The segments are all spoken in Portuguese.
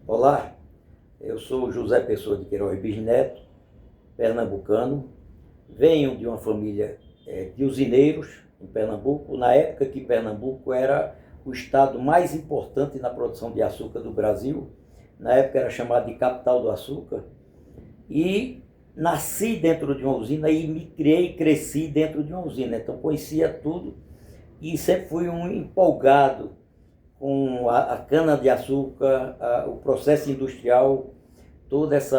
Olá, eu sou José Pessoa de Queiroz Bisneto, pernambucano. Venho de uma família de usineiros em Pernambuco, na época que Pernambuco era o estado mais importante na produção de açúcar do Brasil. Na época era chamado de capital do açúcar. E nasci dentro de uma usina e me criei e cresci dentro de uma usina. Então conhecia tudo e sempre fui um empolgado com a cana-de-açúcar, o processo industrial, todo esse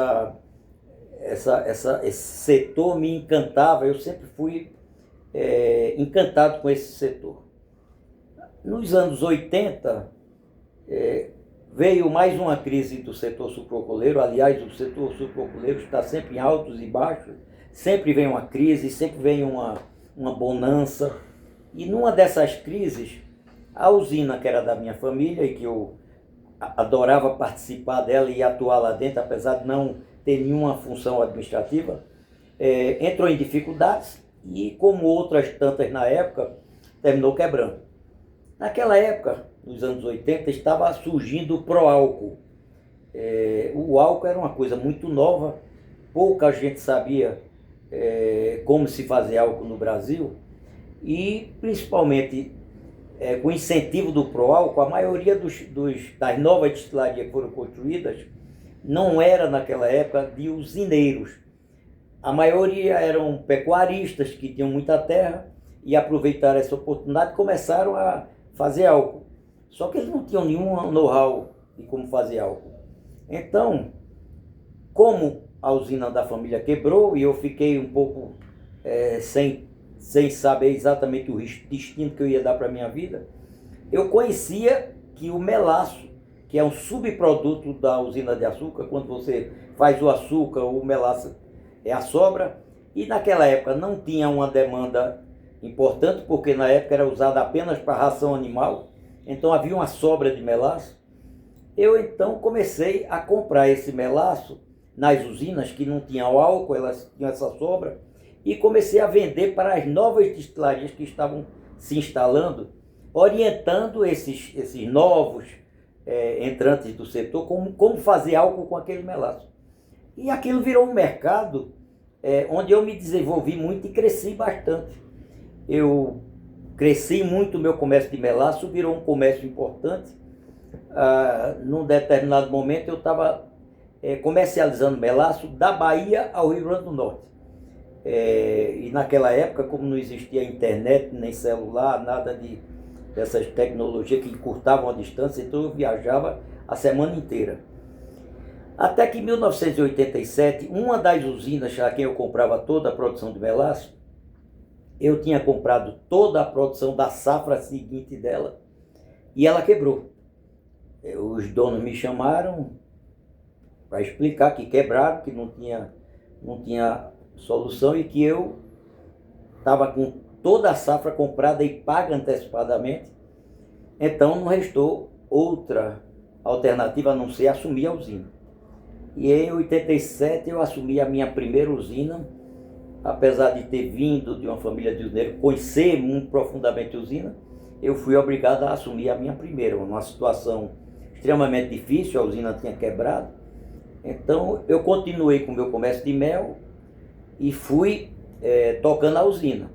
setor me encantava. Eu sempre fui encantado com esse setor. Nos anos 80, veio mais uma crise do setor sucroalcooleiro. Aliás, o setor sucroalcooleiro está sempre em altos e baixos, sempre vem uma crise, sempre vem uma bonança. E numa dessas crises, a usina, que era da minha família e que eu adorava participar dela e atuar lá dentro, apesar de não ter nenhuma função administrativa, entrou em dificuldades e, como outras tantas na época, terminou quebrando. Naquela época, nos anos 80, estava surgindo o Proálcool. O álcool era uma coisa muito nova, pouca gente sabia como se fazer álcool no Brasil e, principalmente, com o incentivo do Proálcool, a maioria das novas destilarias que foram construídas não era naquela época de usineiros. A maioria eram pecuaristas que tinham muita terra e aproveitaram essa oportunidade e começaram a fazer álcool. Só que eles não tinham nenhum know-how de como fazer álcool. Então, como a usina da família quebrou e eu fiquei um pouco sem saber exatamente o destino que eu ia dar para a minha vida, eu conhecia que o melaço, que é um subproduto da usina de açúcar, quando você faz o açúcar, o melaço é a sobra, e naquela época não tinha uma demanda importante, porque na época era usada apenas para ração animal, então havia uma sobra de melaço. Eu então comecei a comprar esse melaço nas usinas que não tinham álcool, elas tinham essa sobra, e comecei a vender para as novas destilarias que estavam se instalando, orientando esses novos entrantes do setor como fazer álcool com aquele melaço. E aquilo virou um mercado onde eu me desenvolvi muito e cresci bastante. Eu cresci muito o meu comércio de melaço, virou um comércio importante. Num determinado momento eu estava comercializando melaço da Bahia ao Rio Grande do Norte. E naquela época, como não existia internet, nem celular, nada dessas tecnologias que encurtavam a distância, então eu viajava a semana inteira. Até que em 1987, uma das usinas a quem eu comprava toda a produção de melaço, eu tinha comprado toda a produção da safra seguinte dela e ela quebrou. Os donos me chamaram para explicar que quebraram, que não tinha solução e que eu estava com toda a safra comprada e paga antecipadamente. Então não restou outra alternativa a não ser assumir a usina. E em 87 eu assumi a minha primeira usina, apesar de ter vindo de uma família de usineiros, conhecer muito profundamente a usina, eu fui obrigado a assumir a minha primeira, uma situação extremamente difícil, a usina tinha quebrado. Então eu continuei com o meu comércio de mel e fui tocando a usina.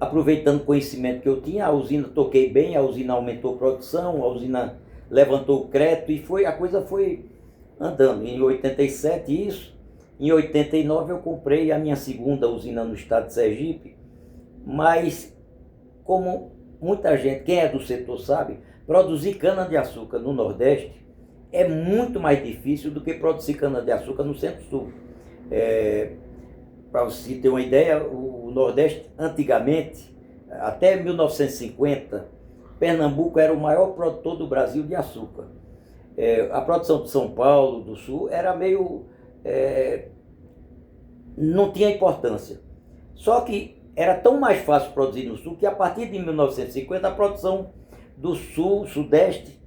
Aproveitando o conhecimento que eu tinha, a usina toquei bem, a usina aumentou a produção, a usina levantou o crédito e a coisa foi andando. Em 87 isso, em 89 eu comprei a minha segunda usina no estado de Sergipe, mas como muita gente, quem é do setor sabe, produzir cana-de-açúcar no Nordeste é muito mais difícil do que produzir cana-de-açúcar no Centro-Sul. Para você ter uma ideia, o Nordeste antigamente, até 1950, Pernambuco era o maior produtor do Brasil de açúcar. A produção de São Paulo, do Sul, era meio... não tinha importância. Só que era tão mais fácil produzir no Sul que a partir de 1950 a produção do Sul, Sudeste,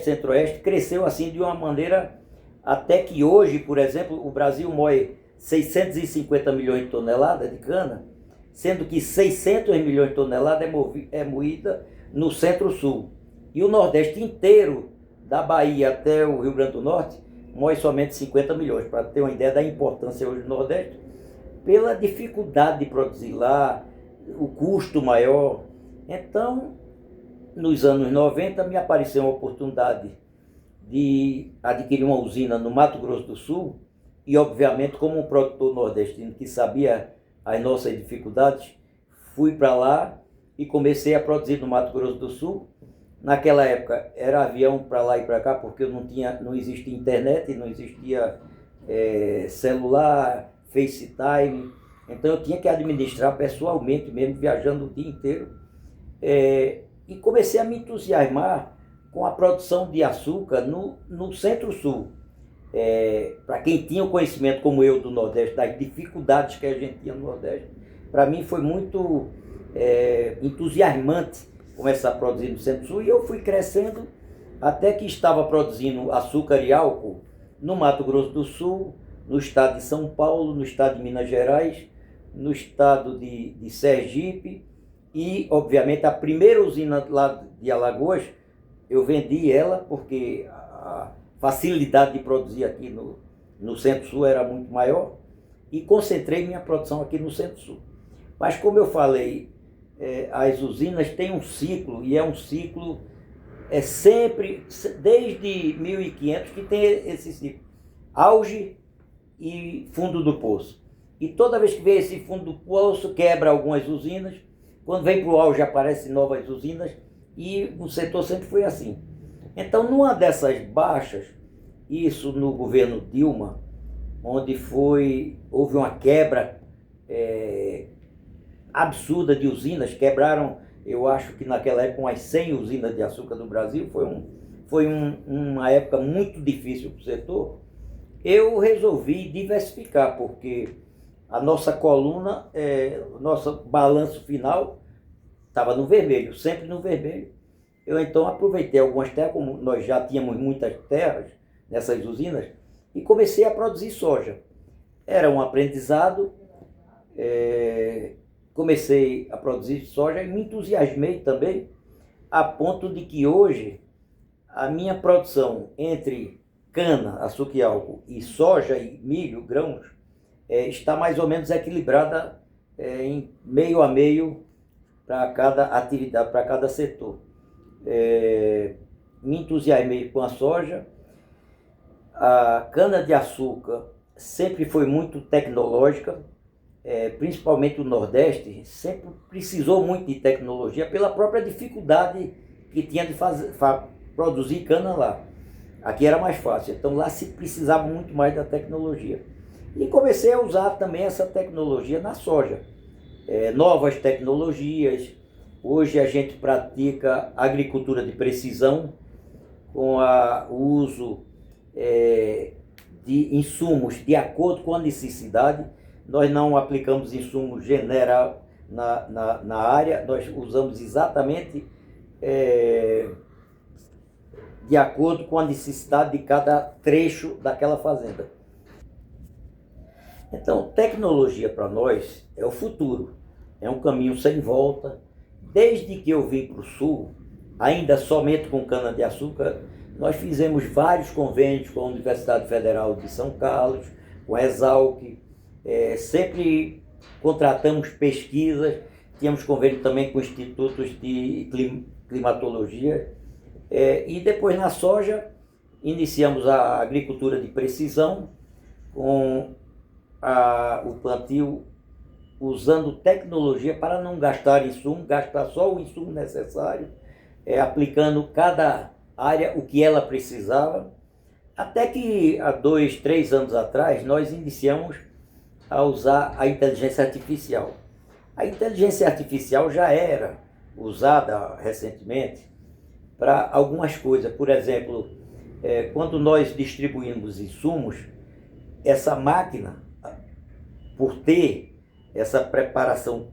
Centro-Oeste cresceu assim de uma maneira até que hoje, por exemplo, o Brasil moe 650 milhões de toneladas de cana, sendo que 600 milhões de toneladas é moída no Centro-Sul. E o Nordeste inteiro da Bahia até o Rio Grande do Norte, moe somente 50 milhões, para ter uma ideia da importância hoje do Nordeste, pela dificuldade de produzir lá, o custo maior. Então, nos anos 90, me apareceu uma oportunidade de adquirir uma usina no Mato Grosso do Sul, e obviamente, como um produtor nordestino que sabia as nossas dificuldades, fui para lá e comecei a produzir no Mato Grosso do Sul. Naquela época era avião para lá e para cá, porque não existia internet, não existia celular, FaceTime. Então eu tinha que administrar pessoalmente mesmo, viajando o dia inteiro. E comecei a me entusiasmar com a produção de açúcar no Centro-Sul. Para quem tinha o conhecimento como eu do Nordeste, das dificuldades que a gente tinha no Nordeste, para mim foi muito entusiasmante começar a produzir no Centro-Sul, e eu fui crescendo até que estava produzindo açúcar e álcool no Mato Grosso do Sul, no estado de São Paulo, no estado de Minas Gerais, no estado de Sergipe, e obviamente a primeira usina lá de Alagoas, eu vendi ela porque a facilidade de produzir aqui no Centro-Sul era muito maior, e concentrei minha produção aqui no Centro-Sul. Mas como eu falei, as usinas têm um ciclo, e é um ciclo sempre, desde 1500, que tem esse ciclo. Auge e fundo do poço. E toda vez que vem esse fundo do poço, quebra algumas usinas. Quando vem para o auge, aparecem novas usinas. E o setor sempre foi assim. Então, numa dessas baixas, isso no governo Dilma, onde houve uma quebra absurda de usinas, quebraram, eu acho que naquela época, umas 100 usinas de açúcar do Brasil, foi uma época muito difícil para o setor. Eu resolvi diversificar, porque a nossa coluna, nosso balanço final estava no vermelho, sempre no vermelho. Eu então aproveitei algumas terras, como nós já tínhamos muitas terras nessas usinas, e comecei a produzir soja. Era um aprendizado, comecei a produzir soja e me entusiasmei também, a ponto de que hoje a minha produção entre cana, açúcar e álcool, e soja e milho, grãos, está mais ou menos equilibrada em meio a meio para cada atividade, para cada setor. Me entusiasmei com a soja. A cana-de-açúcar sempre foi muito tecnológica, principalmente o Nordeste, sempre precisou muito de tecnologia pela própria dificuldade que tinha de produzir cana lá. Aqui era mais fácil, então lá se precisava muito mais da tecnologia. E comecei a usar também essa tecnologia na soja. Novas tecnologias. Hoje a gente pratica agricultura de precisão, com o uso de insumos de acordo com a necessidade. Nós não aplicamos insumos general na área, nós usamos exatamente de acordo com a necessidade de cada trecho daquela fazenda. Então, tecnologia para nós é o futuro, é um caminho sem volta. Desde que eu vim para o Sul, ainda somente com cana-de-açúcar, nós fizemos vários convênios com a Universidade Federal de São Carlos, com a Exalc, sempre contratamos pesquisas, tínhamos convênio também com institutos de climatologia, e depois na soja iniciamos a agricultura de precisão, com o plantio usando tecnologia para não gastar insumo, gastar só o insumo necessário, aplicando cada área o que ela precisava, até que há 2, 3 anos atrás nós iniciamos a usar a inteligência artificial. A inteligência artificial já era usada recentemente para algumas coisas. Por exemplo, quando nós distribuímos insumos, essa máquina, por ter essa preparação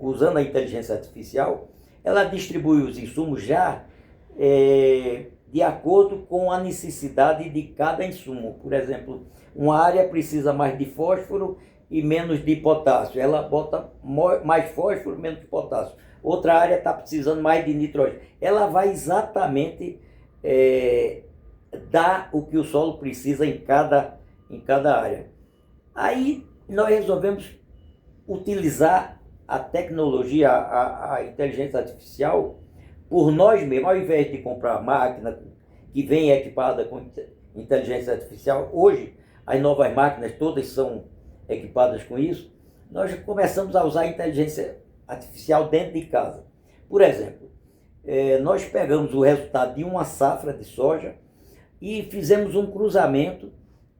usando a inteligência artificial, ela distribui os insumos já de acordo com a necessidade de cada insumo. Por exemplo, uma área precisa mais de fósforo e menos de potássio. Ela bota mais fósforo e menos potássio. Outra área está precisando mais de nitrogênio. Ela vai exatamente dar o que o solo precisa em cada área. Aí nós resolvemos utilizar a tecnologia, a inteligência artificial, por nós mesmos, ao invés de comprar máquina que vem equipada com inteligência artificial. Hoje as novas máquinas todas são equipadas com isso. Nós começamos a usar a inteligência artificial dentro de casa. Por exemplo, nós pegamos o resultado de uma safra de soja e fizemos um cruzamento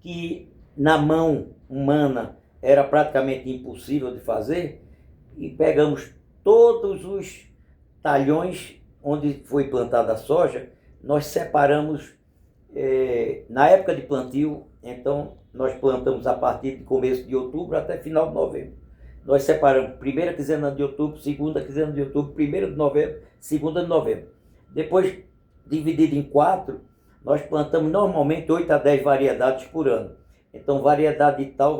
que na mão humana era praticamente impossível de fazer, e pegamos todos os talhões onde foi plantada a soja, nós separamos na época de plantio. Então nós plantamos a partir de começo de outubro até final de novembro. Nós separamos primeira quinzena de outubro, segunda quinzena de outubro, primeira de novembro, segunda de novembro. Depois, dividido em 4, nós plantamos normalmente 8 a 10 variedades por ano. Então, variedade tal,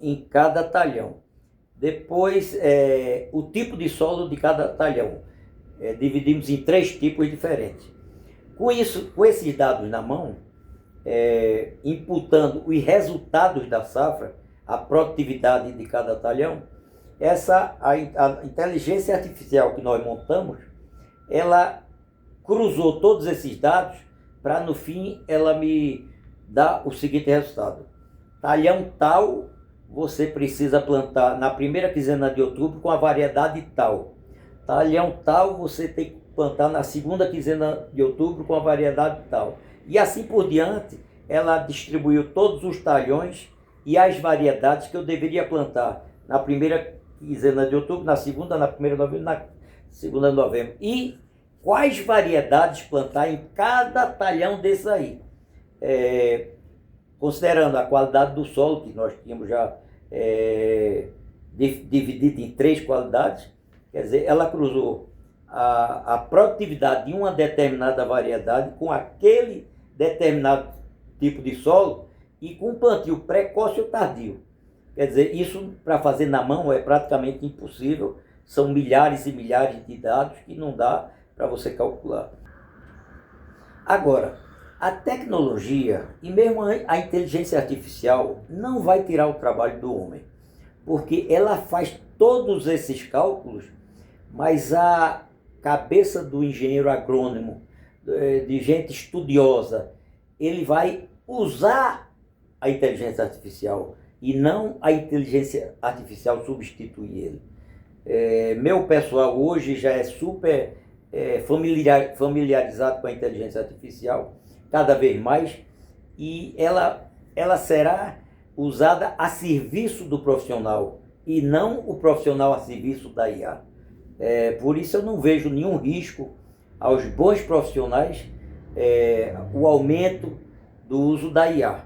em cada talhão. Depois, o tipo de solo de cada talhão. Dividimos em 3 tipos diferentes. Com isso, com esses dados na mão, imputando os resultados da safra, a produtividade de cada talhão, a inteligência artificial que nós montamos, ela cruzou todos esses dados para, no fim, ela me dar o seguinte resultado: talhão tal, você precisa plantar na primeira quinzena de outubro com a variedade tal. Talhão tal, você tem que plantar na segunda quinzena de outubro com a variedade tal. E assim por diante, ela distribuiu todos os talhões e as variedades que eu deveria plantar na primeira quinzena de outubro, na segunda, na primeira de novembro, na segunda de novembro. E quais variedades plantar em cada talhão desse aí. Considerando a qualidade do solo, que nós tínhamos já dividido em 3 qualidades, quer dizer, ela cruzou a produtividade de uma determinada variedade com aquele determinado tipo de solo e com plantio precoce ou tardio. Quer dizer, isso para fazer na mão é praticamente impossível. São milhares e milhares de dados que não dá para você calcular. Agora, a tecnologia e mesmo a inteligência artificial não vai tirar o trabalho do homem, porque ela faz todos esses cálculos, mas a cabeça do engenheiro agrônomo, de gente estudiosa, ele vai usar a inteligência artificial e não a inteligência artificial substituir ele. Meu pessoal hoje já é super familiarizado com a inteligência artificial, cada vez mais, e ela será usada a serviço do profissional e não o profissional a serviço da IA. Por isso eu não vejo nenhum risco aos bons profissionais o aumento do uso da IA.